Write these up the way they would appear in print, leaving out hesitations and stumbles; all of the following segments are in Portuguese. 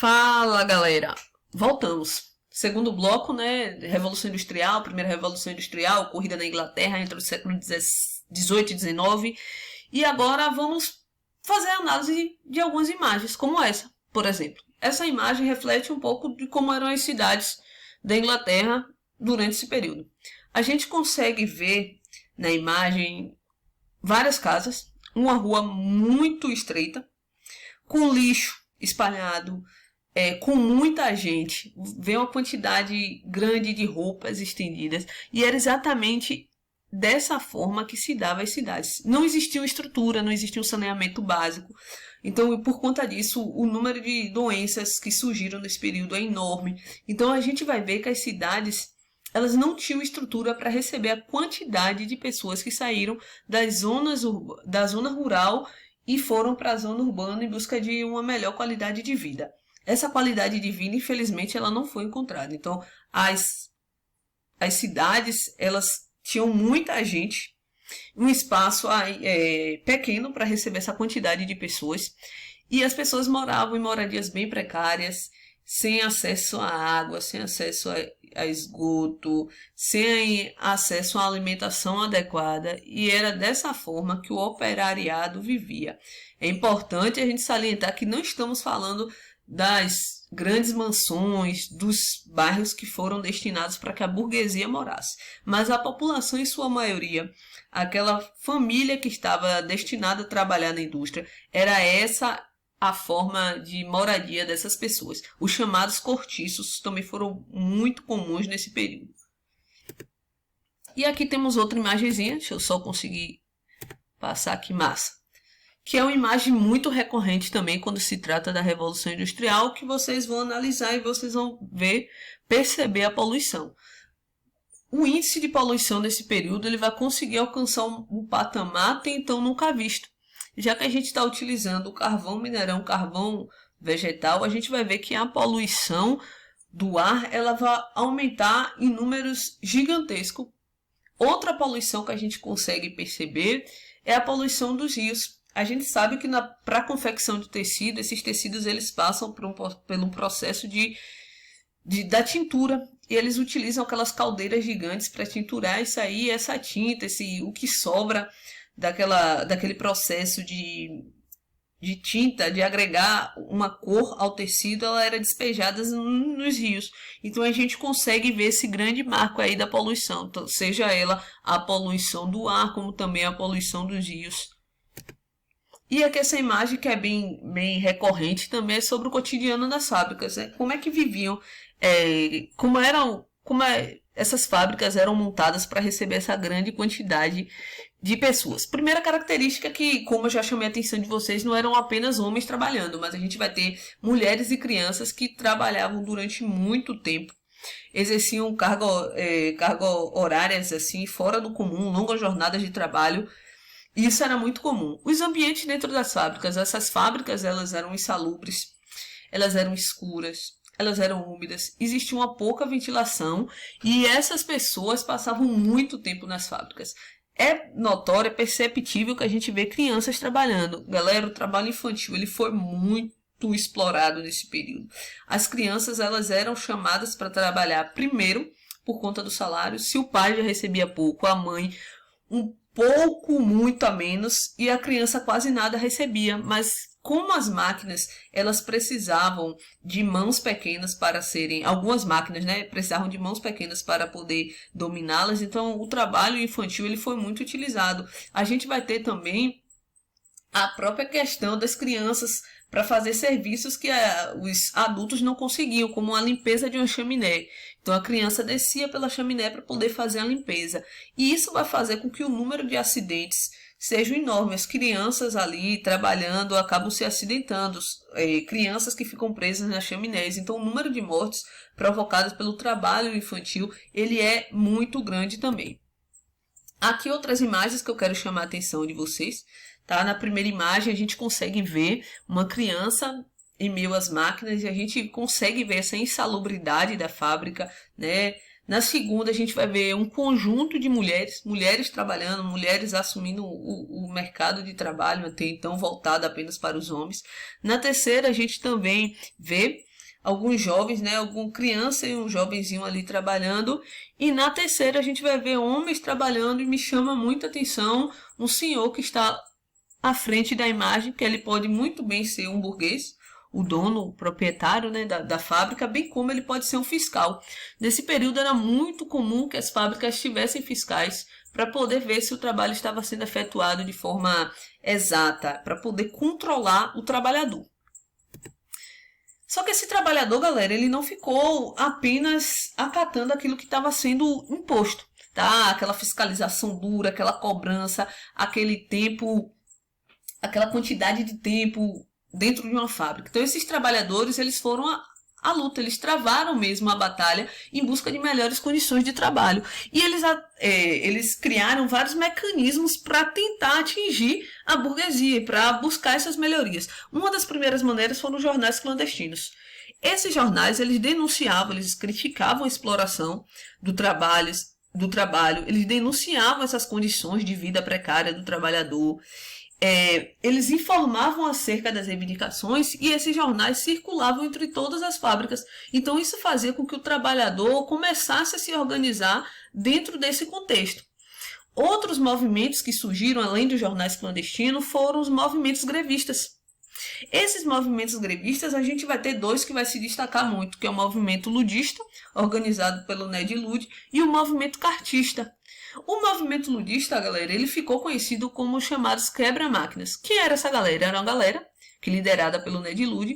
Fala, galera! Voltamos. Segundo bloco, né? Revolução Industrial, primeira Revolução Industrial, ocorrida na Inglaterra entre o século XVIII e XIX. E agora vamos fazer a análise de algumas imagens, como essa, por exemplo. Essa imagem reflete um pouco de como eram as cidades da Inglaterra durante esse período. A gente consegue ver na imagem várias casas, uma rua muito estreita, com lixo espalhado, com muita gente, vê uma quantidade grande de roupas estendidas, e era exatamente dessa forma que se dava as cidades. Não existia estrutura, não existia um saneamento básico. Então, por conta disso, o número de doenças que surgiram nesse período é enorme. Então, a gente vai ver que as cidades, elas não tinham estrutura para receber a quantidade de pessoas que saíram das da zona rural e foram para a zona urbana em busca de uma melhor qualidade de vida. Essa qualidade de vida, infelizmente, ela não foi encontrada. Então, as cidades, elas tinham muita gente, um espaço pequeno para receber essa quantidade de pessoas, e as pessoas moravam em moradias bem precárias, sem acesso à água, sem acesso a esgoto, sem acesso à alimentação adequada, e era dessa forma que o operariado vivia. É importante a gente salientar que não estamos falando das grandes mansões, dos bairros que foram destinados para que a burguesia morasse, mas a população em sua maioria, aquela família que estava destinada a trabalhar na indústria, era essa a forma de moradia dessas pessoas. Os chamados cortiços também foram muito comuns nesse período. E aqui temos outra imagenzinha, deixa eu só conseguir passar aqui, massa. Que é uma imagem muito recorrente também quando se trata da Revolução Industrial, que vocês vão analisar e vocês vão perceber a poluição. O índice de poluição nesse período ele vai conseguir alcançar um patamar até então nunca visto. Já que a gente está utilizando o carvão mineral, carvão vegetal, a gente vai ver que a poluição do ar ela vai aumentar em números gigantescos. Outra poluição que a gente consegue perceber é a poluição dos rios. A gente sabe que para a confecção de tecido, esses tecidos eles passam por um processo da tintura. E eles utilizam aquelas caldeiras gigantes para tinturar isso aí, essa tinta, o que sobra daquele processo de tinta, de agregar uma cor ao tecido, ela era despejada nos rios. Então a gente consegue ver esse grande marco aí da poluição, então, seja ela a poluição do ar, como também a poluição dos rios. E aqui essa imagem que é bem recorrente também é sobre o cotidiano das fábricas, né? Como é que viviam, essas fábricas eram montadas para receber essa grande quantidade de pessoas. Primeira característica que, como eu já chamei a atenção de vocês, não eram apenas homens trabalhando, mas a gente vai ter mulheres e crianças que trabalhavam durante muito tempo, exerciam cargas horárias assim, fora do comum, longas jornadas de trabalho. Isso era muito comum. Os ambientes dentro das fábricas, essas fábricas elas eram insalubres, elas eram escuras, elas eram úmidas, existia uma pouca ventilação e essas pessoas passavam muito tempo nas fábricas. É notório, é perceptível que a gente vê crianças trabalhando. Galera, o trabalho infantil ele foi muito explorado nesse período. As crianças elas eram chamadas para trabalhar primeiro por conta do salário. Se o pai já recebia pouco, a mãe um pouco, muito a menos, e a criança quase nada recebia, mas como as máquinas, elas precisavam de mãos pequenas para serem, algumas máquinas, né, precisavam de mãos pequenas para poder dominá-las, então o trabalho infantil ele foi muito utilizado. A gente vai ter também a própria questão das crianças para fazer serviços que os adultos não conseguiam, como a limpeza de uma chaminé. Então a criança descia pela chaminé para poder fazer a limpeza. E isso vai fazer com que o número de acidentes seja enorme. As crianças ali trabalhando acabam se acidentando. Crianças que ficam presas nas chaminés. Então o número de mortes provocadas pelo trabalho infantil ele é muito grande também. Aqui outras imagens que eu quero chamar a atenção de vocês. Tá? Na primeira imagem a gente consegue ver uma criança em meio às máquinas e a gente consegue ver essa insalubridade da fábrica, né? Na segunda a gente vai ver um conjunto de mulheres trabalhando, mulheres assumindo o mercado de trabalho até então voltado apenas para os homens. Na terceira a gente também vê alguns jovens, né, alguma criança e um jovenzinho ali trabalhando, e na terceira a gente vai ver homens trabalhando e me chama muita atenção um senhor que está à frente da imagem, que ele pode muito bem ser um burguês, o dono, o proprietário, né, da fábrica, bem como ele pode ser um fiscal. Nesse período era muito comum que as fábricas tivessem fiscais para poder ver se o trabalho estava sendo efetuado de forma exata, para poder controlar o trabalhador. Só que esse trabalhador, galera, ele não ficou apenas acatando aquilo que estava sendo imposto, tá? Aquela fiscalização dura, aquela cobrança, aquele tempo, aquela quantidade de tempo dentro de uma fábrica. Então esses trabalhadores, eles foram à luta, eles travaram mesmo a batalha em busca de melhores condições de trabalho. E eles criaram vários mecanismos para tentar atingir a burguesia, para buscar essas melhorias. Uma das primeiras maneiras foram os jornais clandestinos. Esses jornais, eles denunciavam, eles criticavam a exploração do trabalho, eles denunciavam essas condições de vida precária do trabalhador. Eles informavam acerca das reivindicações e esses jornais circulavam entre todas as fábricas. Então isso fazia com que o trabalhador começasse a se organizar dentro desse contexto. Outros movimentos que surgiram além dos jornais clandestinos foram os movimentos grevistas. Esses movimentos grevistas, a gente vai ter dois que vai se destacar muito, que é o movimento ludista, organizado pelo Ned Ludd, e o movimento cartista. O movimento ludista, galera, ele ficou conhecido como os chamados quebra-máquinas. Quem era essa galera? Era uma galera que, liderada pelo Ned Ludd,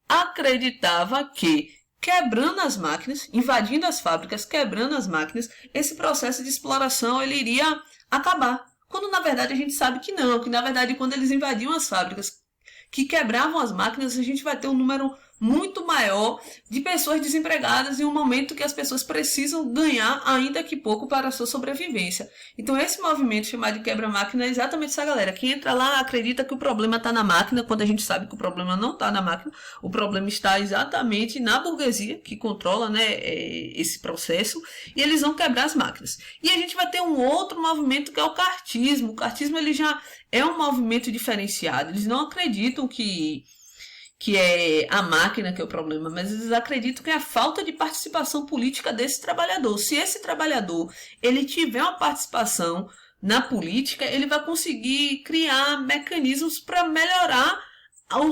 acreditava que quebrando as máquinas, invadindo as fábricas, quebrando as máquinas, esse processo de exploração ele iria acabar. Quando na verdade a gente sabe que não, que na verdade quando eles invadiam as fábricas, que quebravam as máquinas, a gente vai ter um número muito maior de pessoas desempregadas em um momento que as pessoas precisam ganhar, ainda que pouco, para a sua sobrevivência. Então esse movimento chamado de quebra-máquina é exatamente essa galera. Quem entra lá acredita que o problema está na máquina, quando a gente sabe que o problema não está na máquina, o problema está exatamente na burguesia, que controla, né, esse processo, e eles vão quebrar as máquinas. E a gente vai ter um outro movimento que é o cartismo. O cartismo ele já é um movimento diferenciado. Eles não acreditam que é a máquina que é o problema, mas eles acreditam que é a falta de participação política desse trabalhador. Se esse trabalhador ele tiver uma participação na política, ele vai conseguir criar mecanismos para melhorar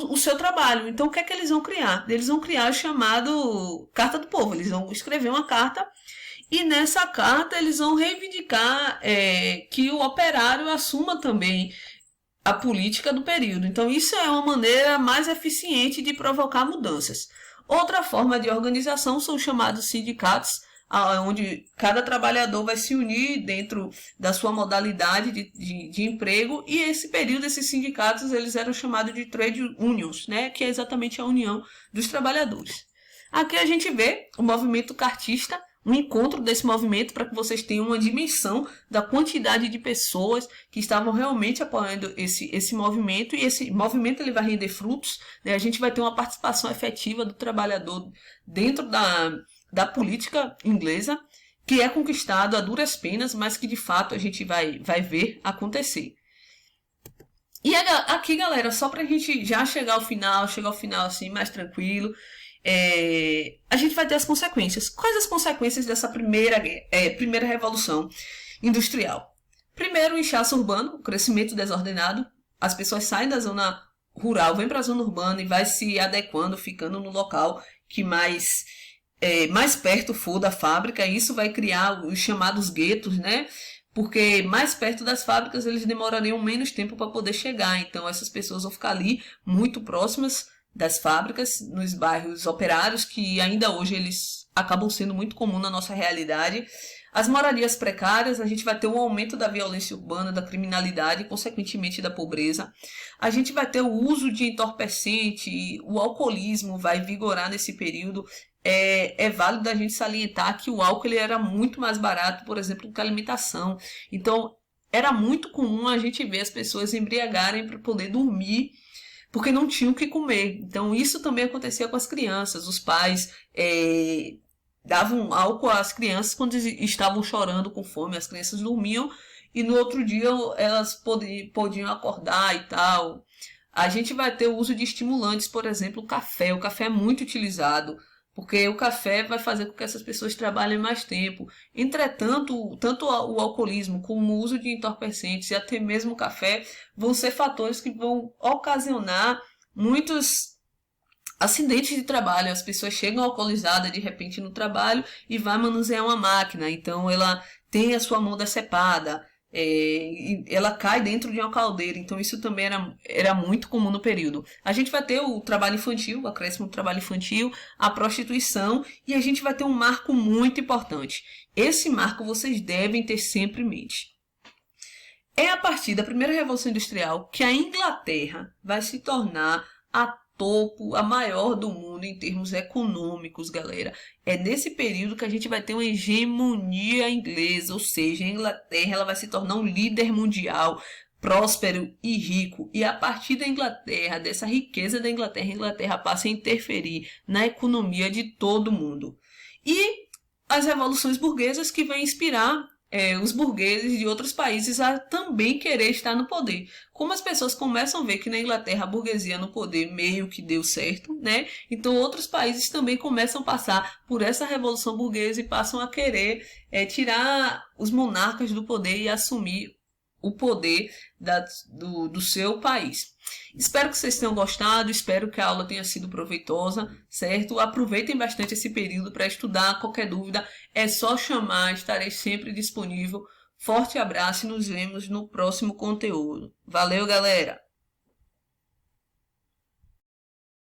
o seu trabalho. Então, o que é que eles vão criar? Eles vão criar o chamado Carta do Povo. Eles vão escrever uma carta e nessa carta eles vão reivindicar que o operário assuma também a política do período. Então, isso é uma maneira mais eficiente de provocar mudanças. Outra forma de organização são os chamados sindicatos, onde cada trabalhador vai se unir dentro da sua modalidade de emprego, e esse período, esses sindicatos, eles eram chamados de trade unions, né, que é exatamente a união dos trabalhadores. Aqui a gente vê o movimento cartista, um encontro desse movimento para que vocês tenham uma dimensão da quantidade de pessoas que estavam realmente apoiando esse movimento, e esse movimento ele vai render frutos, né? A gente vai ter uma participação efetiva do trabalhador dentro da política inglesa, que é conquistado a duras penas, mas que de fato a gente vai ver acontecer. E aqui, galera, só para a gente já chegar ao final assim mais tranquilo, a gente vai ter as consequências. Quais as consequências dessa primeira revolução industrial? Primeiro, o inchaço urbano, o crescimento desordenado. As pessoas saem da zona rural, vêm para a zona urbana e vai se adequando, ficando no local que mais perto for da fábrica. Isso vai criar os chamados guetos, né? Porque mais perto das fábricas eles demorariam menos tempo para poder chegar. Então essas pessoas vão ficar ali muito próximas das fábricas, nos bairros operários, que ainda hoje eles acabam sendo muito comum na nossa realidade. As moradias precárias, a gente vai ter um aumento da violência urbana, da criminalidade e, consequentemente, da pobreza. A gente vai ter o uso de entorpecente, o alcoolismo vai vigorar nesse período. É válido a gente salientar que o álcool ele era muito mais barato, por exemplo, do que a alimentação. Então, era muito comum a gente ver as pessoas embriagarem para poder dormir, porque não tinham o que comer. Então, isso também acontecia com as crianças. Os pais davam álcool às crianças quando estavam chorando com fome. As crianças dormiam e no outro dia elas podiam acordar e tal. A gente vai ter o uso de estimulantes, por exemplo, o café. O café é muito utilizado, porque o café vai fazer com que essas pessoas trabalhem mais tempo. Entretanto, tanto o alcoolismo como o uso de entorpecentes e até mesmo o café vão ser fatores que vão ocasionar muitos acidentes de trabalho. As pessoas chegam alcoolizadas de repente no trabalho e vai manusear uma máquina, então ela tem a sua mão decepada, e ela cai dentro de uma caldeira, então isso também era muito comum no período. A gente vai ter o trabalho infantil, o acréscimo do trabalho infantil, a prostituição, e a gente vai ter um marco muito importante. Esse marco vocês devem ter sempre em mente. É a partir da primeira Revolução Industrial que a Inglaterra vai se tornar a topo, a maior do mundo em termos econômicos, galera. É nesse período que a gente vai ter uma hegemonia inglesa, ou seja, a Inglaterra ela vai se tornar um líder mundial, próspero e rico. E a partir da Inglaterra, dessa riqueza da Inglaterra, a Inglaterra passa a interferir na economia de todo mundo. E as revoluções burguesas que vão inspirar os burgueses de outros países a também querer estar no poder. Como as pessoas começam a ver que na Inglaterra a burguesia no poder meio que deu certo, né? Então outros países também começam a passar por essa revolução burguesa e passam a querer tirar os monarcas do poder e assumir o poder do seu país. Espero que vocês tenham gostado, espero que a aula tenha sido proveitosa, certo? Aproveitem bastante esse período para estudar. Qualquer dúvida é só chamar, estarei sempre disponível. Forte abraço e nos vemos no próximo conteúdo. Valeu, galera!